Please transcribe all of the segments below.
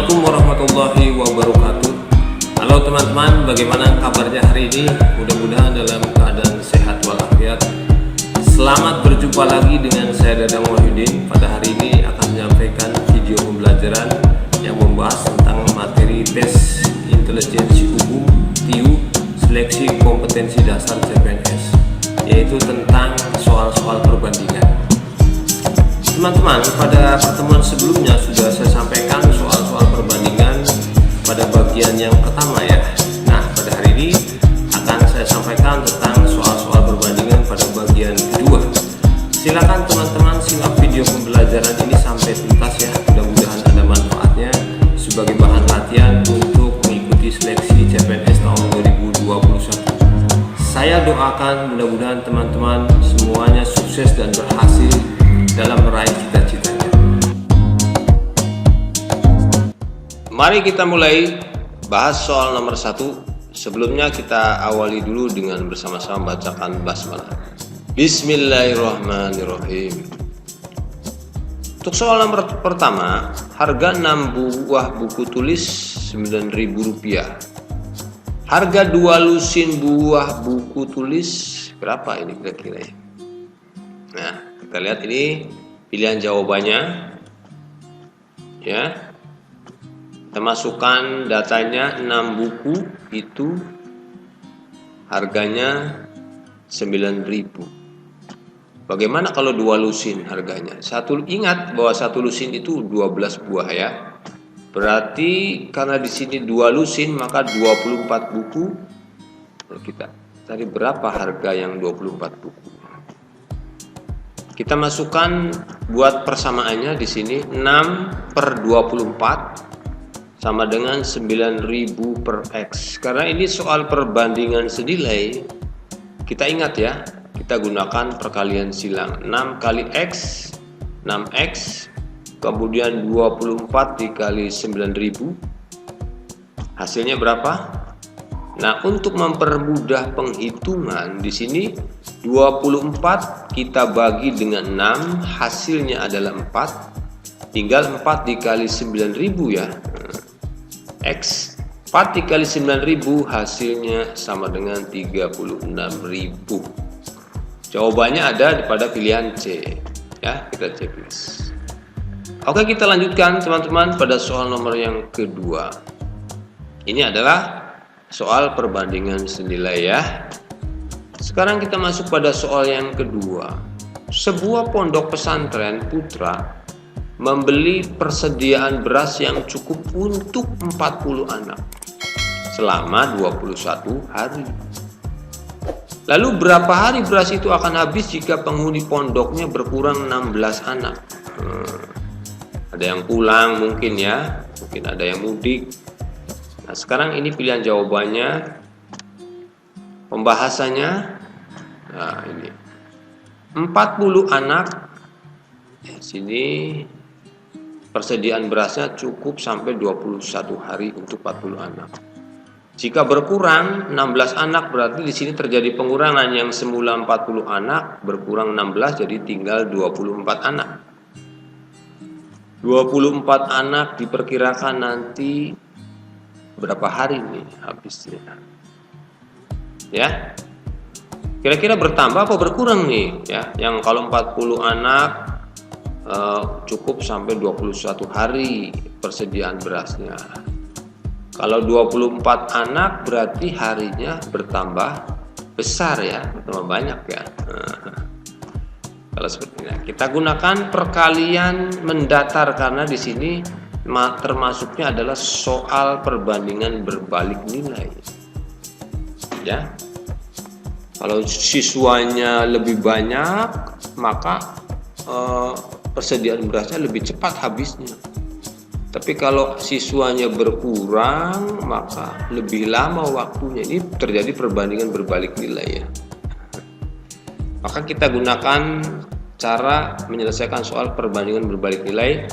Assalamualaikum warahmatullahi wabarakatuh. Halo teman-teman, bagaimana kabarnya hari ini? Mudah-mudahan dalam keadaan sehat walafiat. Selamat berjumpa lagi dengan saya Dadang Wahyudin. Pada hari ini akan menyampaikan video pembelajaran yang membahas tentang materi tes intelijensi umum TIU seleksi kompetensi dasar CPNS, yaitu tentang soal-soal perbandingan. Teman-teman, pada pertemuan sebelumnya sudah saya sampaikan soal-soal perbandingan pada bagian yang pertama ya. Nah, pada hari ini akan saya sampaikan tentang soal-soal perbandingan pada bagian kedua. Silakan teman-teman simak video pembelajaran ini sampai tuntas ya. Mudah-mudahan ada manfaatnya sebagai bahan latihan untuk mengikuti seleksi CPNS tahun 2021. Saya doakan mudah-mudahan teman-teman semuanya sukses dan berhasil dalam meraih cita-citanya. Mari kita mulai bahas soal nomor 1. Sebelumnya kita awali dulu dengan bersama-sama bacakan basmalah. Bismillahirrahmanirrahim. Untuk soal nomor pertama, harga 6 buah buku tulis Rp9.000. Harga 2 lusin buah buku tulis berapa ini kira-kira ya? Nah, kita lihat ini pilihan jawabannya ya. Kita masukkan datanya 6 buku itu harganya 9.000. Bagaimana kalau 2 lusin harganya? Ingat bahwa 1 lusin itu 12 buah ya. Berarti karena di sini 2 lusin maka 24 buku. Kalau kita cari berapa harga yang 24 buku? Kita masukkan buat persamaannya di sini 6/24 sama dengan 9.000 per X. Karena ini soal perbandingan senilai, kita ingat ya, kita gunakan perkalian silang. 6 kali X, 6X, kemudian 24 dikali 9.000, hasilnya berapa? Nah, untuk mempermudah penghitungan di sini 24 kita bagi dengan 6, hasilnya adalah 4. Tinggal 4 dikali 9.000 ya. X 4 dikali 9.000 hasilnya sama dengan 36.000. Jawabannya ada pada pilihan C. Ya, kita checklist. Oke, kita lanjutkan teman-teman pada soal nomor yang kedua. Ini adalah soal perbandingan senilai ya. Sekarang kita masuk pada soal yang kedua. Sebuah pondok pesantren putra membeli persediaan beras yang cukup untuk 40 anak selama 21 hari. Lalu berapa hari beras itu akan habis jika penghuni pondoknya berkurang 16 anak? Ada yang pulang mungkin ya, mungkin ada yang mudik. Nah, sekarang ini pilihan jawabannya. Pembahasannya, nah ini 40 anak. Di sini persediaan berasnya cukup sampai 21 hari untuk 40 anak. Jika berkurang 16 anak berarti di sini terjadi pengurangan, yang semula 40 anak berkurang 16 jadi tinggal 24 anak. 24 anak diperkirakan nanti berapa hari nih habisnya? Ya, kira-kira bertambah apa berkurang nih ya? Yang kalau 40 anak cukup sampai 21 hari persediaan berasnya. Kalau 24 anak berarti harinya bertambah besar ya, bertambah banyak ya. Kalau seperti ini kita gunakan perkalian mendatar karena di sini termasuknya adalah soal perbandingan berbalik nilai. Ya, kalau siswanya lebih banyak maka persediaan berasnya lebih cepat habisnya. Tapi kalau siswanya berkurang maka lebih lama waktunya. Ini terjadi perbandingan berbalik nilai ya. Maka kita gunakan cara menyelesaikan soal perbandingan berbalik nilai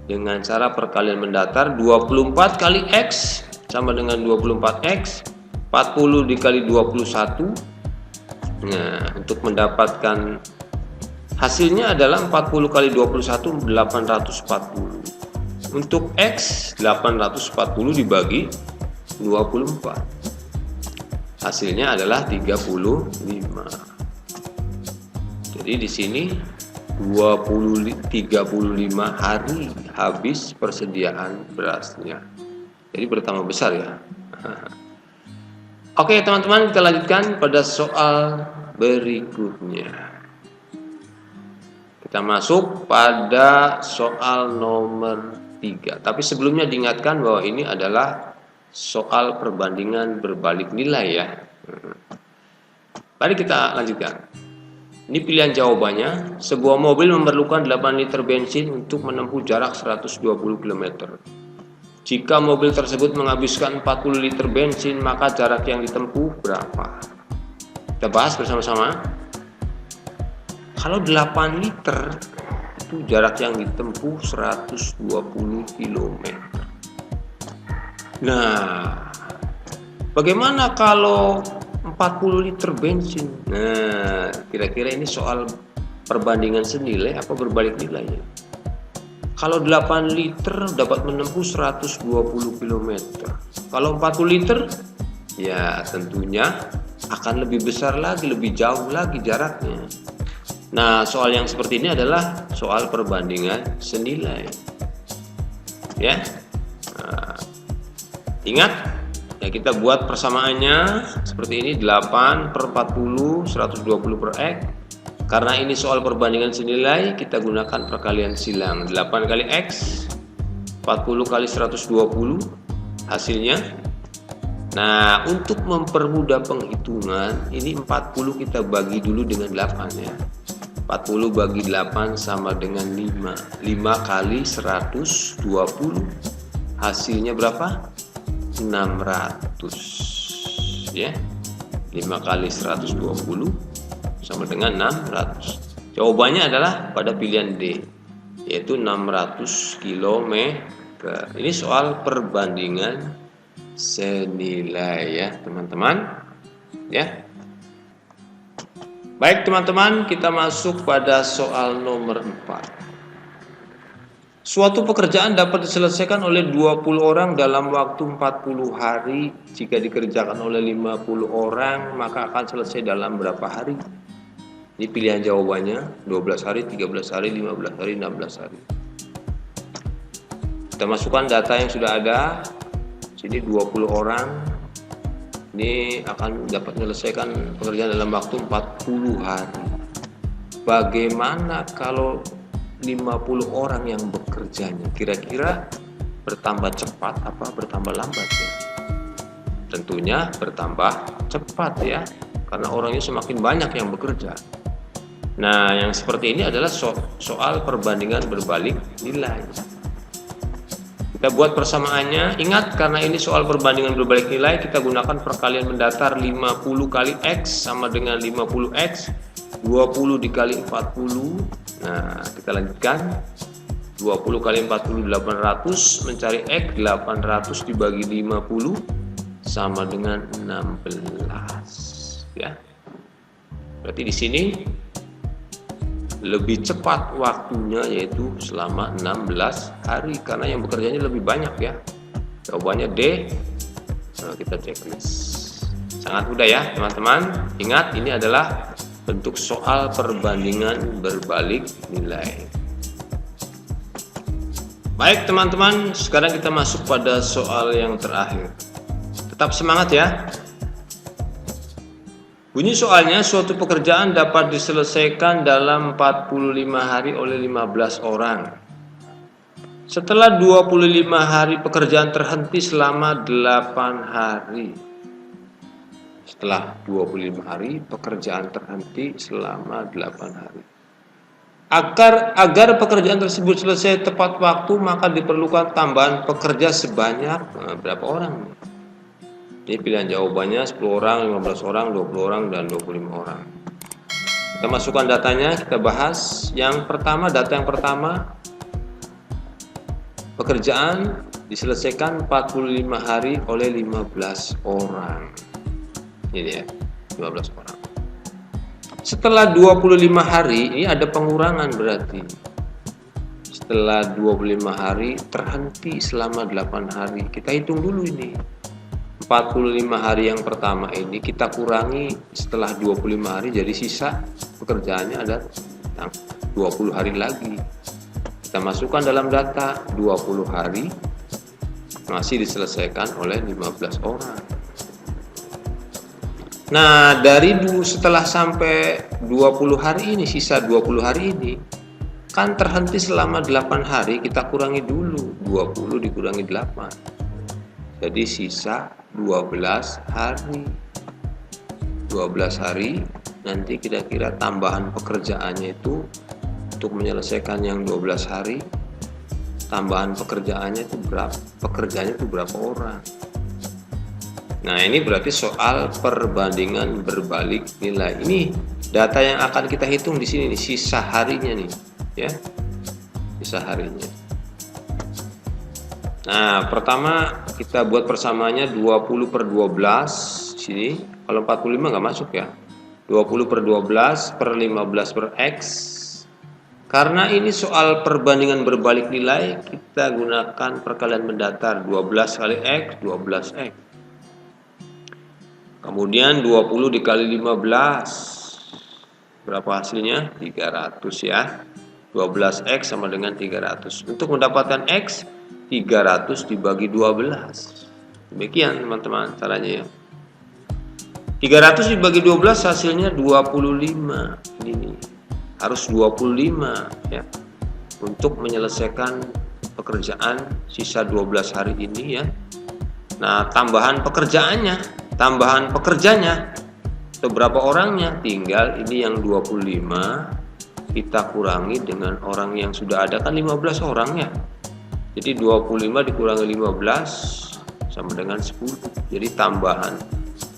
dengan cara perkalian mendatar. 24 kali X sama dengan 24X, 40 dikali 21. Nah, untuk mendapatkan hasilnya adalah 40 kali 21 840. Untuk X 840 dibagi 24. Hasilnya adalah 35. Jadi di sini 35 hari habis persediaan berasnya. Jadi bertambah besar ya. Oke teman-teman, kita lanjutkan pada soal berikutnya. Kita masuk pada soal nomor 3. Tapi sebelumnya diingatkan bahwa ini adalah soal perbandingan berbalik nilai ya. Mari kita lanjutkan. Ini pilihan jawabannya. Sebuah mobil memerlukan 8 liter bensin untuk menempuh jarak 120 km. Jika mobil tersebut menghabiskan 40 liter bensin, maka jarak yang ditempuh berapa? Kita bahas bersama-sama. Kalau 8 liter itu jarak yang ditempuh 120 km. Nah, bagaimana kalau 40 liter bensin? Nah, kira-kira ini soal perbandingan senilai apa berbalik nilainya? Kalau 8 liter dapat menempuh 120 km. Kalau 40 liter, ya tentunya akan lebih besar lagi, lebih jauh lagi jaraknya. Nah, soal yang seperti ini adalah soal perbandingan senilai. Ya. Nah, ingat, ya kita buat persamaannya seperti ini, 8 per 40, 120 per X. Karena ini soal perbandingan senilai, kita gunakan perkalian silang. 8 kali X, 40 kali 120, hasilnya. Nah, untuk mempermudah penghitungan, ini 40 kita bagi dulu dengan 8 ya. 40 bagi 8 sama dengan 5. 5 kali 120, hasilnya berapa? 600 ya. 5 kali 120 sama dengan 600. Jawabannya adalah pada pilihan D, yaitu 600 km. Ini soal perbandingan senilai ya teman-teman ya. Baik teman-teman, kita masuk pada soal nomor 4. Suatu pekerjaan dapat diselesaikan oleh 20 orang dalam waktu 40 hari. Jika dikerjakan oleh 50 orang, maka akan selesai dalam berapa hari? Ini pilihan jawabannya, 12 hari, 13 hari, 15 hari, 16 hari. Kita masukkan data yang sudah ada. Sini 20 orang. Ini akan dapat menyelesaikan pekerjaan dalam waktu 40 hari. Bagaimana kalau 50 orang yang bekerjanya? Kira-kira bertambah cepat apa bertambah lambat ya? Tentunya bertambah cepat ya, karena orangnya semakin banyak yang bekerja. Nah, yang seperti ini adalah soal perbandingan berbalik nilai. Kita buat persamaannya. Ingat, karena ini soal perbandingan berbalik nilai, kita gunakan perkalian mendatar. 50 kali X sama dengan 50X. 20 dikali 40. Nah, kita lanjutkan. 20 kali 40 800, mencari X. 800 dibagi 50 sama dengan 16 ya. Berarti di sini lebih cepat waktunya, yaitu selama 16 hari, karena yang bekerjanya lebih banyak ya. Jawabannya D. Nah, kita checklist. Sangat mudah ya teman-teman. Ingat, ini adalah bentuk soal perbandingan berbalik nilai. Baik teman-teman, sekarang kita masuk pada soal yang terakhir. Tetap semangat ya. Bunyi soalnya, suatu pekerjaan dapat diselesaikan dalam 45 hari oleh 15 orang. Setelah 25 hari pekerjaan terhenti selama 8 hari. Setelah 25 hari pekerjaan terhenti selama 8 hari. Agar pekerjaan tersebut selesai tepat waktu, maka diperlukan tambahan pekerja sebanyak berapa orang? Ini pilihan jawabannya 10 orang, 15 orang, 20 orang, dan 25 orang. Kita masukkan datanya, kita bahas. Yang pertama, data yang pertama, pekerjaan diselesaikan 45 hari oleh 15 orang. Ini ya, 15 orang. Setelah 25 hari, ini ada pengurangan berarti. setelah 25 hari terhenti selama 8 hari. Kita hitung dulu ini. 45 hari yang pertama ini kita kurangi setelah 25 hari, jadi sisa pekerjaannya ada 20 hari lagi. Kita masukkan dalam data 20 hari masih diselesaikan oleh 15 orang. Nah, setelah sampai 20 hari ini, sisa 20 hari ini kan terhenti selama 8 hari, kita kurangi dulu 20 dikurangi 8. Jadi sisa 12 hari. 12 hari nanti kira-kira tambahan pekerjaannya itu untuk menyelesaikan yang 12 hari, tambahan pekerjaannya itu berapa orang. Nah, ini berarti soal perbandingan berbalik nilai. Ini data yang akan kita hitung di sini nih, sisa harinya nih, ya. Sisa harinya. Nah, pertama kita buat persamaannya 20/12 sini. Kalau 45 nggak masuk ya. 20/12 per 15 per X. Karena ini soal perbandingan berbalik nilai, kita gunakan perkalian mendatar 12 kali X, 12X. Kemudian 20 dikali 15. Berapa hasilnya? 300 ya. 12X sama dengan 300. Untuk mendapatkan X, 300 dibagi 12. Demikian teman-teman caranya ya. 300 dibagi 12 hasilnya 25. Ini harus 25 ya. Untuk menyelesaikan pekerjaan sisa 12 hari ini ya. Nah, tambahan pekerjanya berapa orangnya? Tinggal ini yang 25 kita kurangi dengan orang yang sudah ada, kan 15 orang ya. Jadi 25 dikurangi 15 sama dengan 10. Jadi tambahan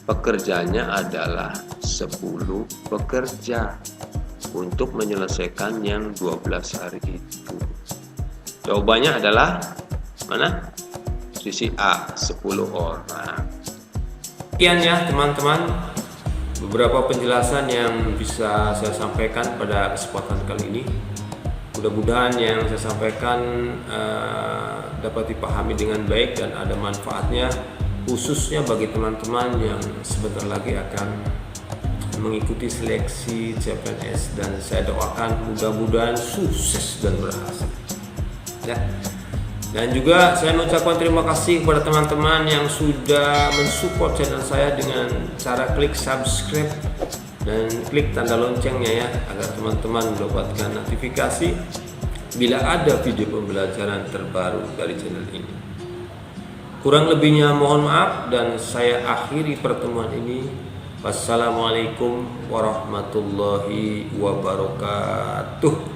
pekerjanya adalah 10 pekerja untuk menyelesaikan yang 12 hari itu. Jawabannya adalah mana? Sisi A, 10 orang. Sekian ya teman-teman, beberapa penjelasan yang bisa saya sampaikan pada kesempatan kali ini. Mudah-mudahan yang saya sampaikan dapat dipahami dengan baik dan ada manfaatnya, khususnya bagi teman-teman yang sebentar lagi akan mengikuti seleksi CPNS, dan saya doakan mudah-mudahan sukses dan berhasil ya. Dan juga saya mengucapkan terima kasih kepada teman-teman yang sudah mensupport channel saya dengan cara klik subscribe dan klik tanda loncengnya ya, agar teman-teman mendapatkan notifikasi bila ada video pembelajaran terbaru dari channel ini. Kurang lebihnya mohon maaf, dan saya akhiri pertemuan ini. Wassalamualaikum warahmatullahi wabarakatuh.